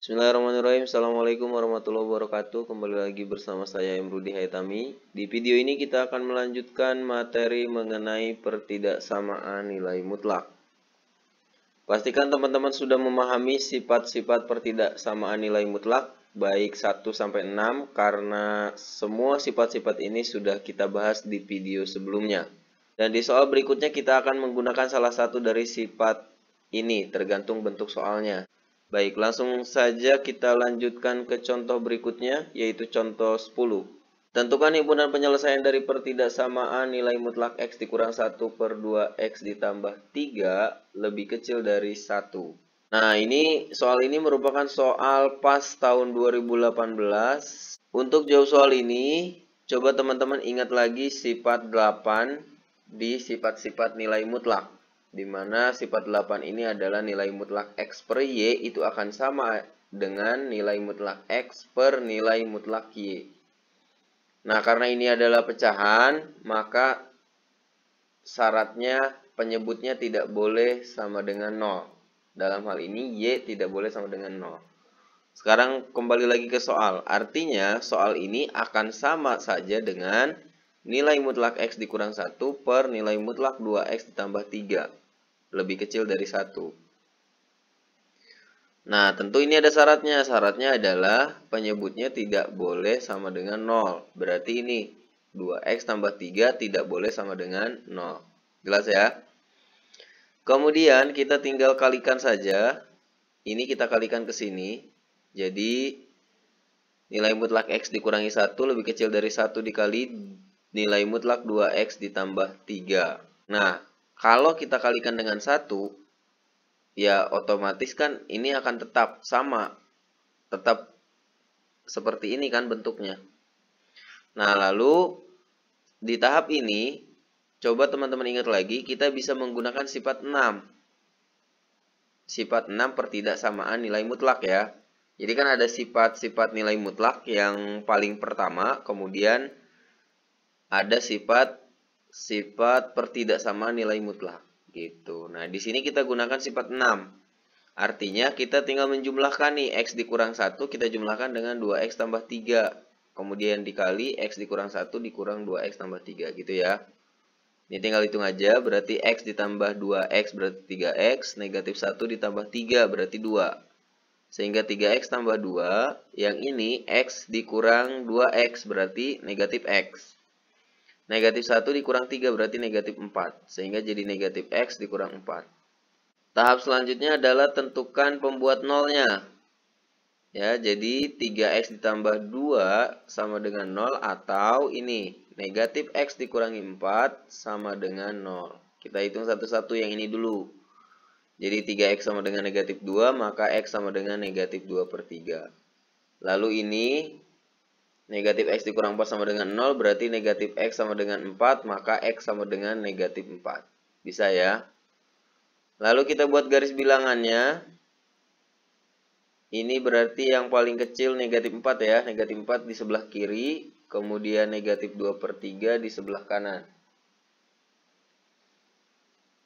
Bismillahirrahmanirrahim. Assalamualaikum warahmatullahi wabarakatuh. Kembali lagi bersama saya Imrudi Haitami. Di video ini kita akan melanjutkan materi mengenai pertidaksamaan nilai mutlak. Pastikan teman-teman sudah memahami sifat-sifat pertidaksamaan nilai mutlak baik 1 sampai 6 karena semua sifat-sifat ini sudah kita bahas di video sebelumnya. Dan di soal berikutnya kita akan menggunakan salah satu dari sifat ini tergantung bentuk soalnya. Baik, langsung saja kita lanjutkan ke contoh berikutnya, yaitu contoh 10. Tentukan himpunan penyelesaian dari pertidaksamaan nilai mutlak X dikurang 1 per 2X ditambah 3 lebih kecil dari 1. Nah, soal ini merupakan soal pas tahun 2018. Untuk jawab soal ini, coba teman-teman ingat lagi sifat 8 di sifat-sifat nilai mutlak. Di mana sifat 8 ini adalah nilai mutlak X per Y itu akan sama dengan nilai mutlak X per nilai mutlak Y. Nah, karena ini adalah pecahan, maka syaratnya penyebutnya tidak boleh sama dengan 0. Dalam hal ini Y tidak boleh sama dengan 0. Sekarang kembali lagi ke soal. Artinya soal ini akan sama saja dengan nilai mutlak X dikurang 1 per nilai mutlak 2X ditambah 3. Lebih kecil dari 1. Nah, tentu ini ada syaratnya. Syaratnya adalah penyebutnya tidak boleh sama dengan 0. Berarti ini 2X tambah 3 tidak boleh sama dengan 0. Jelas ya? Kemudian kita tinggal kalikan saja. Ini kita kalikan ke sini. Jadi nilai mutlak X dikurangi 1 lebih kecil dari 1 dikali nilai mutlak 2X ditambah 3. Nah, kalau kita kalikan dengan 1, ya otomatis kan ini akan tetap sama. Tetap seperti ini kan bentuknya. Nah, lalu di tahap ini, coba teman-teman ingat lagi, kita bisa menggunakan sifat 6. Sifat 6 pertidaksamaan nilai mutlak ya. Jadi kan ada sifat-sifat nilai mutlak yang paling pertama, kemudian ada sifat pertidaksamaan nilai mutlak gitu. Nah, di sini kita gunakan sifat 6. Artinya kita tinggal menjumlahkan nih X dikurang 1 kita jumlahkan dengan 2X tambah 3. Kemudian dikali X dikurang 1 dikurang 2X tambah 3 gitu ya. Ini tinggal hitung aja, berarti X ditambah 2X berarti 3X, negatif 1 ditambah 3 berarti 2. Sehingga 3X tambah 2, yang ini X dikurang 2X berarti negatif X. Negatif 1 dikurang 3 berarti negatif 4. Sehingga jadi negatif X dikurang 4. Tahap selanjutnya adalah tentukan pembuat nolnya. Ya, jadi 3X ditambah 2 sama dengan 0 atau ini negatif X dikurangi 4 sama dengan 0. Kita hitung satu-satu yang ini dulu. Jadi 3X sama dengan negatif 2, maka X sama dengan negatif 2 per 3. Lalu ini negatif X dikurang 4 sama dengan 0, berarti negatif X sama dengan 4, maka X sama dengan negatif 4. Bisa ya? Lalu kita buat garis bilangannya. Ini berarti yang paling kecil negatif 4 ya. Negatif 4 di sebelah kiri, kemudian negatif 2 per 3 di sebelah kanan.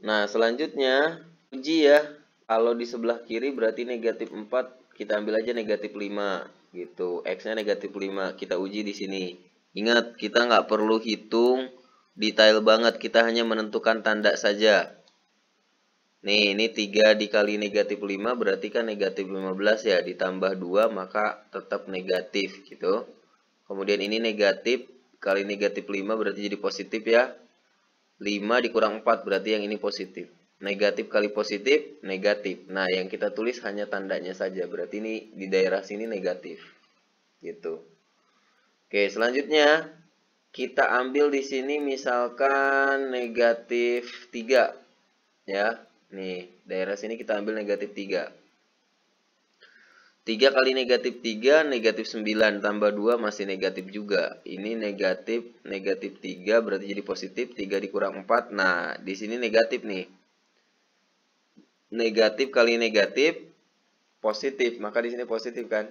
Nah, selanjutnya uji ya. Kalau di sebelah kiri berarti negatif 4, kita ambil aja negatif 5 gitu. X-nya negatif 5, kita uji di sini. Ingat, kita nggak perlu hitung detail banget, kita hanya menentukan tanda saja. Nih, ini 3 dikali negatif 5 berarti kan negatif 15 ya. Ditambah 2 maka tetap negatif gitu. Kemudian ini negatif kali negatif 5 berarti jadi positif ya. 5 dikurang 4 berarti yang ini positif. Negatif kali positif, negatif. Nah, yang kita tulis hanya tandanya saja. Berarti ini di daerah sini negatif. Gitu. Oke, selanjutnya kita ambil di sini misalkan negatif 3. Ya. Nih, daerah sini kita ambil negatif 3. 3 kali negatif 3, negatif 9 tambah 2 masih negatif juga. Ini negatif 3 berarti jadi positif, 3 dikurang 4. Nah, di sini negatif nih. Negatif kali negatif, positif. Maka di sini positif kan?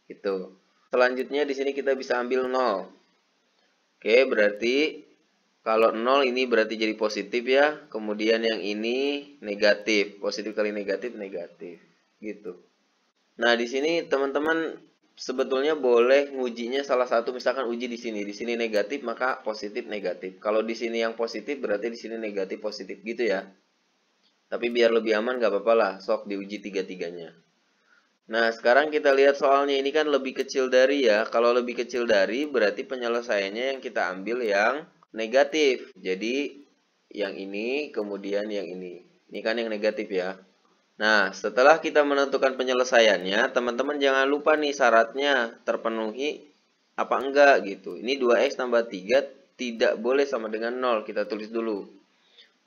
Gitu. Selanjutnya di sini kita bisa ambil 0. Oke, berarti kalau 0 ini berarti jadi positif ya. Kemudian yang ini negatif. Positif kali negatif, negatif. Gitu. Nah, di sini teman-teman sebetulnya boleh ngujinya salah satu, misalkan uji di sini. Di sini negatif, maka positif negatif. Kalau di sini yang positif, berarti di sini negatif positif gitu ya. Tapi biar lebih aman gak apa-apa lah, sok diuji tiga-tiganya. Nah, sekarang kita lihat soalnya ini kan lebih kecil dari ya. Kalau lebih kecil dari, berarti penyelesaiannya yang kita ambil yang negatif. Jadi, yang ini, kemudian yang ini. Ini kan yang negatif ya. Nah, setelah kita menentukan penyelesaiannya, teman-teman jangan lupa nih syaratnya terpenuhi apa enggak gitu. Ini 2x tambah 3 tidak boleh sama dengan 0. Kita tulis dulu.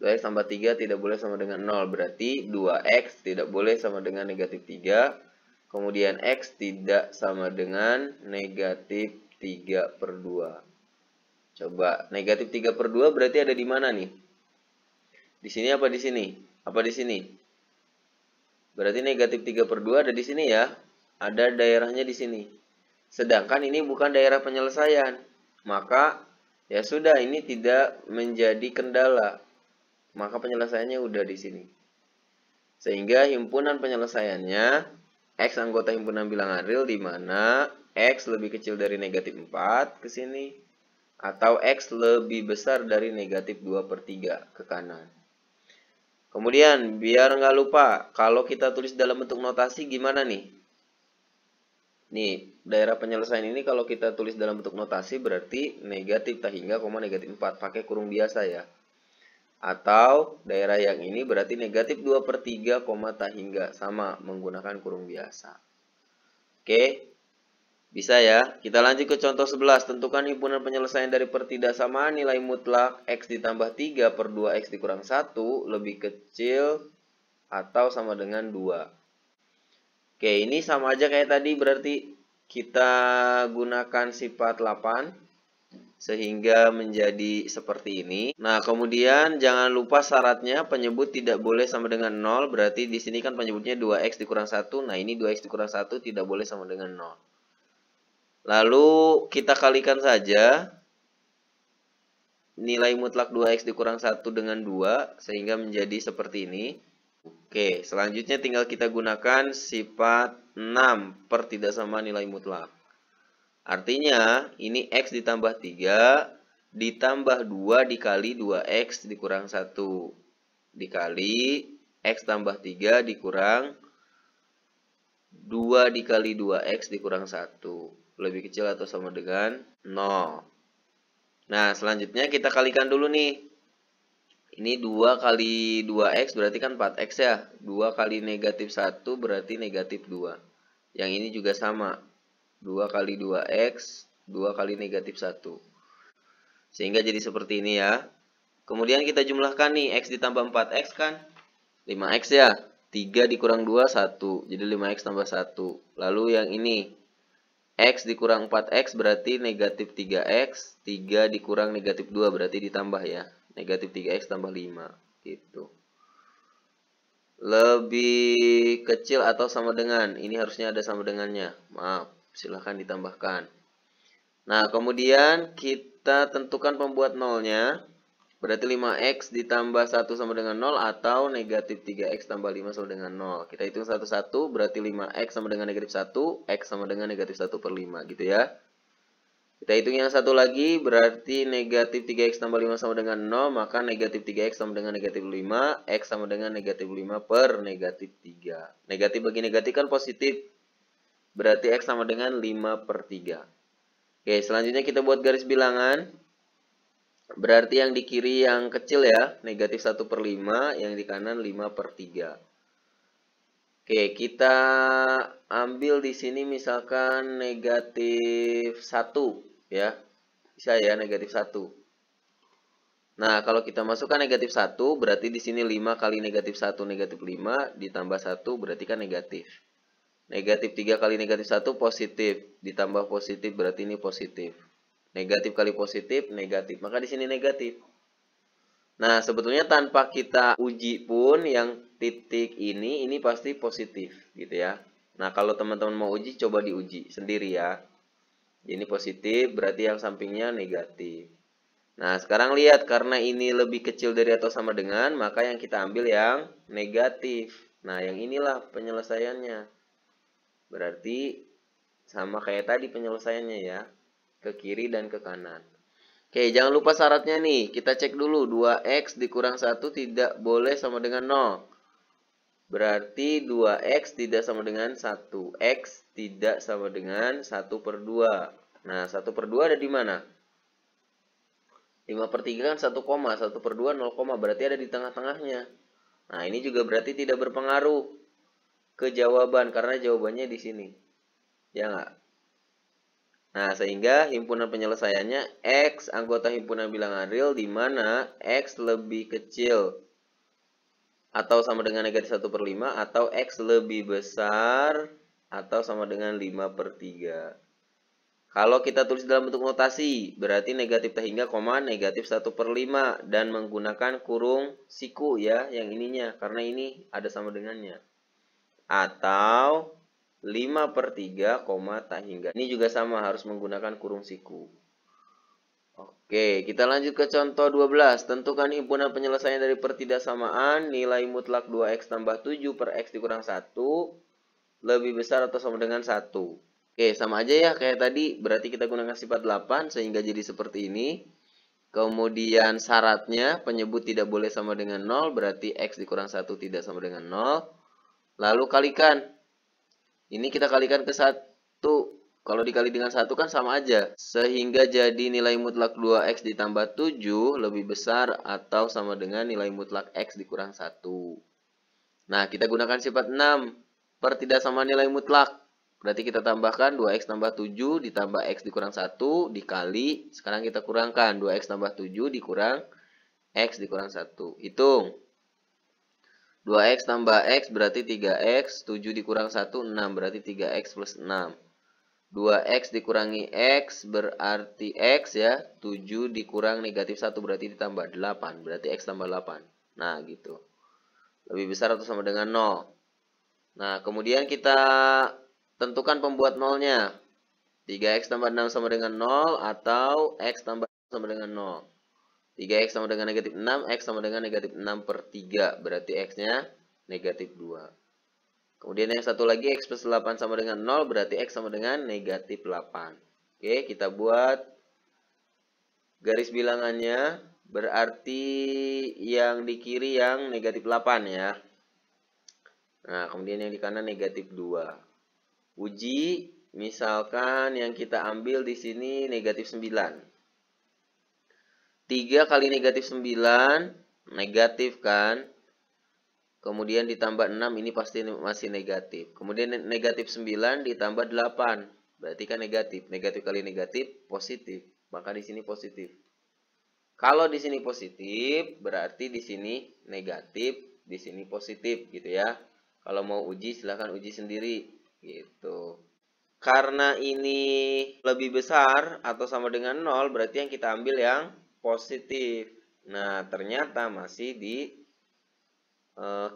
2x tambah 3 tidak boleh sama dengan 0. Berarti 2x tidak boleh sama dengan negatif 3. Kemudian x tidak sama dengan negatif 3 per 2. Coba, negatif 3 per 2 berarti ada di mana nih? Di sini apa di sini? Apa di sini? Berarti negatif 3 per 2 ada di sini ya. Ada daerahnya di sini. Sedangkan ini bukan daerah penyelesaian. Maka ya sudah, ini tidak menjadi kendala. Maka penyelesaiannya udah di sini. Sehingga himpunan penyelesaiannya X anggota himpunan bilangan real di mana X lebih kecil dari negatif 4 ke sini. Atau X lebih besar dari negatif 2 per 3 ke kanan. Kemudian, biar nggak lupa, kalau kita tulis dalam bentuk notasi gimana nih? Nih, daerah penyelesaian ini kalau kita tulis dalam bentuk notasi berarti negatif tak hingga, negatif 4. Pakai kurung biasa ya. Atau daerah yang ini berarti negatif 2 per 3, tak hingga. Sama, menggunakan kurung biasa. Oke, bisa ya. Kita lanjut ke contoh 11. Tentukan himpunan penyelesaian dari pertidaksamaan nilai mutlak X ditambah 3 per 2X dikurang 1 lebih kecil atau sama dengan 2. Oke, ini sama aja kayak tadi, berarti kita gunakan sifat 8 sehingga menjadi seperti ini. Nah, kemudian jangan lupa syaratnya penyebut tidak boleh sama dengan 0, berarti di sini kan penyebutnya 2x dikurang 1. Nah, ini 2x dikurang 1 tidak boleh sama dengan 0. Lalu kita kalikan saja nilai mutlak 2x dikurang 1 dengan 2 sehingga menjadi seperti ini. Oke, selanjutnya tinggal kita gunakan sifat 6 per tidak sama nilai mutlak. Artinya, ini X ditambah 3 ditambah 2 dikali 2X dikurang 1. Dikali X tambah 3 dikurang 2 dikali 2X dikurang 1. Lebih kecil atau sama dengan 0. Nah, selanjutnya kita kalikan dulu nih. Ini 2 kali 2x berarti kan 4x ya. 2 kali negatif 1 berarti negatif 2. Yang ini juga sama. 2 kali 2x, 2 kali negatif 1. Sehingga jadi seperti ini ya. Kemudian kita jumlahkan nih. X ditambah 4x kan 5x ya. 3 dikurang 2, 1. Jadi 5x tambah 1. Lalu yang ini. X dikurang 4x berarti negatif 3x. 3 dikurang negatif 2 berarti ditambah ya. Negatif 3x tambah 5. Gitu. Lebih kecil atau sama dengan. Ini harusnya ada sama dengannya. Maaf, silahkan ditambahkan. Nah, kemudian kita tentukan pembuat nolnya. Berarti 5x ditambah 1 sama dengan 0 atau negatif 3x tambah 5 sama dengan 0. Kita hitung satu-satu, berarti 5x sama dengan negatif 1, x sama dengan negatif 1 per 5 gitu ya. Kita hitung yang satu lagi, berarti negatif 3x tambah 5 sama dengan 0, maka negatif 3x sama dengan negatif 5, x sama dengan negatif 5 per negatif 3. Negatif bagi negatif kan positif, berarti x sama dengan 5 per 3. Oke, selanjutnya kita buat garis bilangan. Berarti yang di kiri yang kecil ya, negatif 1 per 5, yang di kanan 5 per 3. Oke, kita ambil di sini misalkan negatif 1 ya. Bisa ya negatif 1. Nah, kalau kita masukkan negatif 1 berarti di sini 5 kali negatif 1 negatif 5 ditambah 1 berarti kan negatif. Negatif 3 kali negatif 1 positif, ditambah positif berarti ini positif. Negatif kali positif negatif, maka di sini negatif. Nah, sebetulnya tanpa kita uji pun yang titik ini pasti positif gitu ya. Nah, kalau teman-teman mau uji coba diuji sendiri ya. Ini positif berarti yang sampingnya negatif. Nah, sekarang lihat karena ini lebih kecil dari atau sama dengan, maka yang kita ambil yang negatif. Nah, yang inilah penyelesaiannya. Berarti sama kayak tadi penyelesaiannya ya. Ke kiri dan ke kanan. Oke, jangan lupa syaratnya nih. Kita cek dulu. 2x dikurang 1 tidak boleh sama dengan 0. Berarti 2x tidak sama dengan 1. X tidak sama dengan 1 per 2. Nah, 1 per 2 ada di mana? 5 per 3 kan 1 koma. 1 per 2 0 koma. Berarti ada di tengah-tengahnya. Nah, ini juga berarti tidak berpengaruh ke jawaban. Karena jawabannya di sini. Ya nggak? Nah, sehingga himpunan penyelesaiannya X anggota himpunan bilangan real di mana X lebih kecil atau sama dengan negatif 1 per 5 atau X lebih besar atau sama dengan 5 per 3. Kalau kita tulis dalam bentuk notasi, berarti negatif terhingga, koma, negatif 1 per 5 dan menggunakan kurung siku ya, yang ininya, karena ini ada sama dengannya. Atau 5 per 3, tak hingga. Ini juga sama, harus menggunakan kurung siku. Oke, kita lanjut ke contoh 12. Tentukan himpunan penyelesaian dari pertidaksamaan nilai mutlak 2x tambah 7 per x dikurang 1 lebih besar atau sama dengan 1. Oke, sama aja ya kayak tadi. Berarti kita gunakan sifat 8 sehingga jadi seperti ini. Kemudian syaratnya penyebut tidak boleh sama dengan 0. Berarti x dikurang 1 tidak sama dengan 0. Lalu kalikan. Ini kita kalikan ke 1. Kalau dikali dengan 1 kan sama aja. Sehingga jadi nilai mutlak 2x ditambah 7 lebih besar atau sama dengan nilai mutlak x dikurang 1. Nah, kita gunakan sifat 6 per tidak sama nilai mutlak. Berarti kita tambahkan 2x tambah 7 ditambah x dikurang 1 dikali. Sekarang kita kurangkan 2x tambah 7 dikurang x dikurang 1. Hitung. 2x tambah x berarti 3x. 7 dikurang 1, 6. Berarti 3x plus 6. 2x dikurangi x berarti x ya. 7 dikurang negatif 1 berarti ditambah 8. Berarti x tambah 8. Nah gitu. Lebih besar atau sama dengan 0. Nah kemudian kita tentukan pembuat nolnya. 3x tambah 6 sama dengan 0 atau x tambah 6 sama dengan 0. 3x sama dengan negatif 6, x sama dengan negatif 6 per 3. Berarti x-nya negatif 2. Kemudian yang satu lagi x plus 8 sama dengan 0 berarti x sama dengan negatif 8. Oke, kita buat garis bilangannya. Berarti yang di kiri yang negatif 8 ya. Nah, kemudian yang di kanan negatif 2. Uji, misalkan yang kita ambil di sini negatif 9. 3 kali negatif 9, negatif kan. Kemudian ditambah 6, ini pasti masih negatif. Kemudian negatif 9 ditambah 8. Berarti kan negatif. Negatif kali negatif, positif. Maka di sini positif. Kalau di sini positif, berarti di sini negatif, di sini positif gitu ya. Kalau mau uji, silahkan uji sendiri gitu. Karena ini lebih besar atau sama dengan 0, berarti yang kita ambil yang positif. Nah, ternyata masih di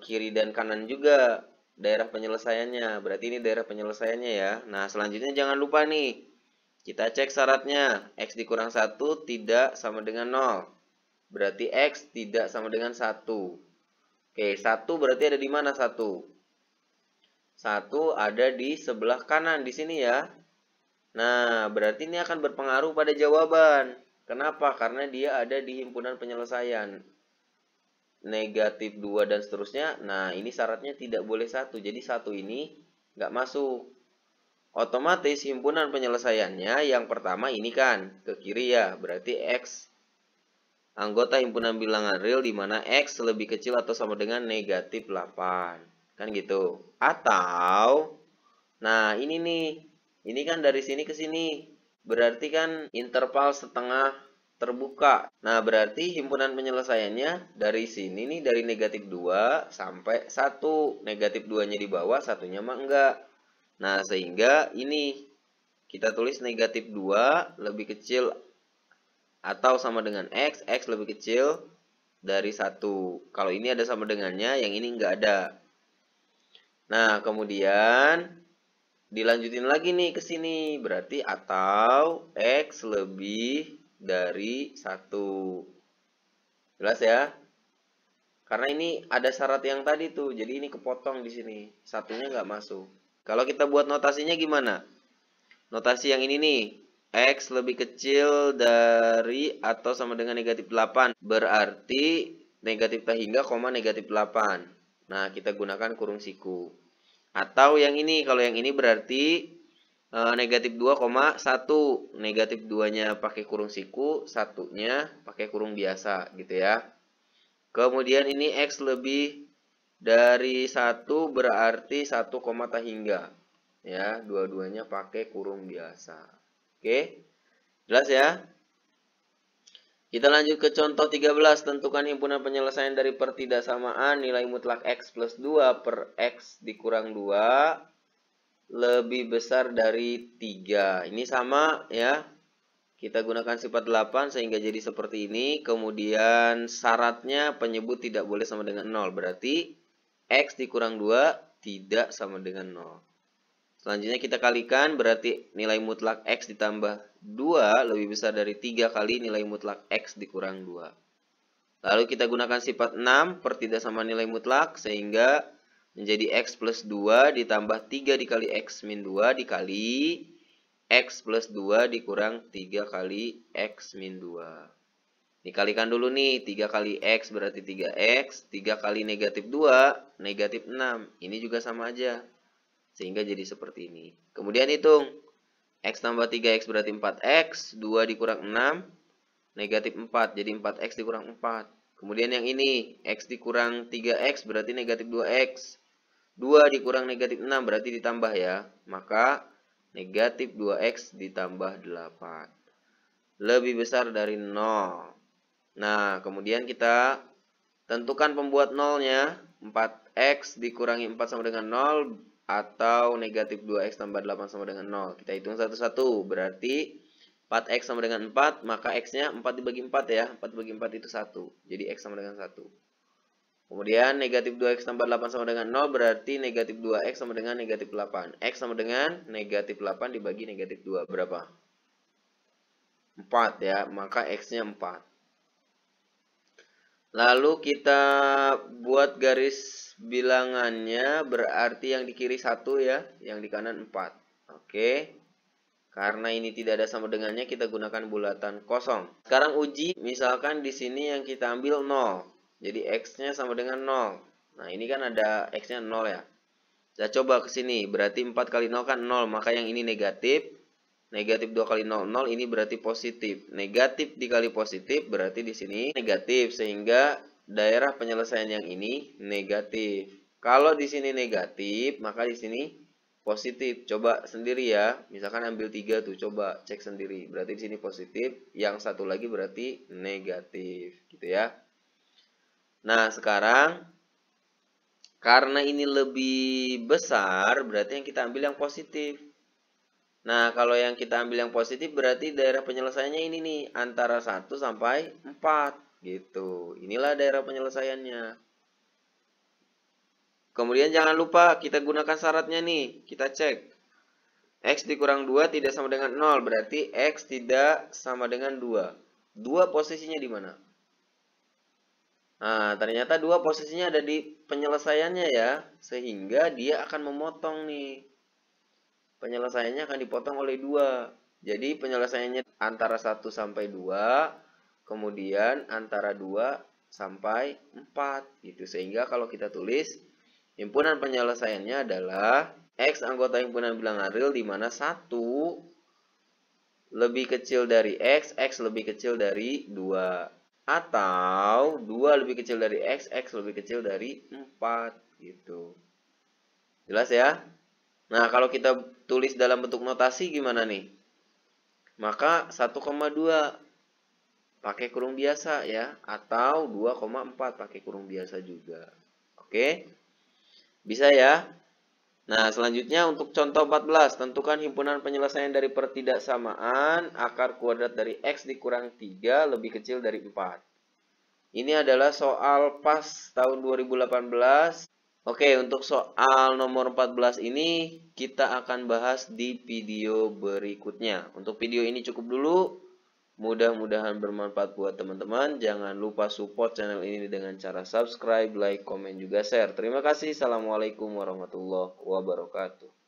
kiri dan kanan juga daerah penyelesaiannya. Berarti ini daerah penyelesaiannya ya. Nah, selanjutnya jangan lupa nih. Kita cek syaratnya. X dikurang 1 tidak sama dengan 0. Berarti X tidak sama dengan 1. Oke, 1 berarti ada di mana 1? 1 ada di sebelah kanan di sini ya. Nah, berarti ini akan berpengaruh pada jawaban. Kenapa? Karena dia ada di himpunan penyelesaian. Negatif 2 dan seterusnya. Nah, ini syaratnya tidak boleh 1. Jadi 1 ini nggak masuk. Otomatis himpunan penyelesaiannya yang pertama ini kan ke kiri ya. Berarti X anggota himpunan bilangan real di mana X lebih kecil atau sama dengan negatif 8. Kan gitu. Atau, nah ini nih. Ini kan dari sini ke sini. Berarti kan interval setengah terbuka. Nah, berarti himpunan penyelesaiannya dari sini nih, dari negatif 2 sampai 1. Negatif 2-nya di bawah, satunya mah enggak. Nah, sehingga ini kita tulis negatif 2 lebih kecil atau sama dengan X. X lebih kecil dari 1. Kalau ini ada sama dengannya, yang ini enggak ada. Nah, kemudian dilanjutin lagi nih ke sini. Berarti atau X lebih dari 1. Jelas ya? Karena ini ada syarat yang tadi tuh. Jadi ini kepotong di sini. Satunya nggak masuk. Kalau kita buat notasinya gimana? Notasi yang ini nih, X lebih kecil dari atau sama dengan negatif 8. Berarti negatif tak hingga, negatif 8. Nah, kita gunakan kurung siku. Atau yang ini, kalau yang ini berarti negatif 2,1. Negatif 2-nya pakai kurung siku, 1-nya pakai kurung biasa gitu ya. Kemudian ini X lebih dari 1 berarti 1, tak hingga. Ya, dua-duanya pakai kurung biasa. Oke, jelas ya? Kita lanjut ke contoh 13. Tentukan himpunan penyelesaian dari pertidaksamaan nilai mutlak X plus 2 per X dikurang 2 lebih besar dari 3. Ini sama ya. Kita gunakan sifat 8 sehingga jadi seperti ini. Kemudian syaratnya penyebut tidak boleh sama dengan 0. Berarti X dikurang 2 tidak sama dengan 0. Selanjutnya kita kalikan, berarti nilai mutlak X ditambah 2 lebih besar dari 3 kali nilai mutlak X dikurang 2. Lalu kita gunakan sifat 6 per tidak sama nilai mutlak, sehingga menjadi X plus 2 ditambah 3 dikali X min 2 dikali X plus 2 dikurang 3 kali X min 2. Dikalikan dulu nih, 3 kali X berarti 3X, 3 kali negatif 2, negatif 6. Ini juga sama aja. Sehingga jadi seperti ini. Kemudian hitung. X tambah 3X berarti 4X. 2 dikurang 6. Negatif 4. Jadi 4X dikurang 4. Kemudian yang ini. X dikurang 3X berarti negatif 2X. 2 dikurang negatif 6 berarti ditambah ya. Maka negatif 2X ditambah 8. Lebih besar dari 0. Nah, kemudian kita tentukan pembuat nolnya. 4X dikurangi 4 sama dengan 0. Atau negatif 2X tambah 8 sama dengan 0. Kita hitung satu-satu. Berarti 4X sama dengan 4. Maka X-nya 4 dibagi 4 ya. 4 dibagi 4 itu 1. Jadi X sama dengan 1. Kemudian negatif 2X tambah 8 sama dengan 0. Berarti negatif 2X sama dengan negatif 8. X sama dengan negatif 8 dibagi negatif 2. Berapa? 4 ya. Maka X-nya 4. Lalu kita buat garis bilangannya, berarti yang di kiri 1 ya, yang di kanan 4. Oke. Karena ini tidak ada sama dengannya, kita gunakan bulatan kosong. Sekarang uji, misalkan di sini yang kita ambil 0. Jadi X-nya sama dengan 0. Nah, ini kan ada X-nya 0 ya. Kita coba ke sini, berarti 4 kali 0 kan 0, maka yang ini negatif. Negatif 2 kali 0, 0 ini berarti positif. Negatif dikali positif berarti di sini negatif. Sehingga daerah penyelesaian yang ini negatif. Kalau di sini negatif, maka di sini positif. Coba sendiri ya. Misalkan ambil 3 tuh, coba cek sendiri. Berarti di sini positif. Yang satu lagi berarti negatif. Gitu ya. Nah, sekarang karena ini lebih besar, berarti yang kita ambil yang positif. Nah, kalau yang kita ambil yang positif berarti daerah penyelesaiannya ini nih, antara 1 sampai 4 gitu. Inilah daerah penyelesaiannya. Kemudian jangan lupa kita gunakan syaratnya nih. Kita cek. X dikurang 2 tidak sama dengan 0, berarti X tidak sama dengan 2. 2 posisinya di mana? Nah, ternyata 2 posisinya ada di penyelesaiannya ya, sehingga dia akan memotong nih. Penyelesaiannya akan dipotong oleh 2. Jadi penyelesaiannya antara 1 sampai 2, kemudian antara 2 sampai 4 gitu. Sehingga kalau kita tulis himpunan penyelesaiannya adalah X anggota himpunan bilangan real di mana 1 lebih kecil dari X lebih kecil dari 2. Atau 2 lebih kecil dari X lebih kecil dari 4 gitu. Jelas ya? Nah, kalau kita tulis dalam bentuk notasi gimana nih? Maka 1,2 pakai kurung biasa ya, atau 2,4 pakai kurung biasa juga. Oke? Bisa ya? Nah, selanjutnya untuk contoh 14, tentukan himpunan penyelesaian dari pertidaksamaan akar kuadrat dari X dikurang 3 lebih kecil dari 4. Ini adalah soal PAS tahun 2018. Oke, untuk soal nomor 14 ini kita akan bahas di video berikutnya. Untuk video ini cukup dulu. Mudah-mudahan bermanfaat buat teman-teman. Jangan lupa support channel ini dengan cara subscribe, like, komen, juga share. Terima kasih. Assalamualaikum warahmatullahi wabarakatuh.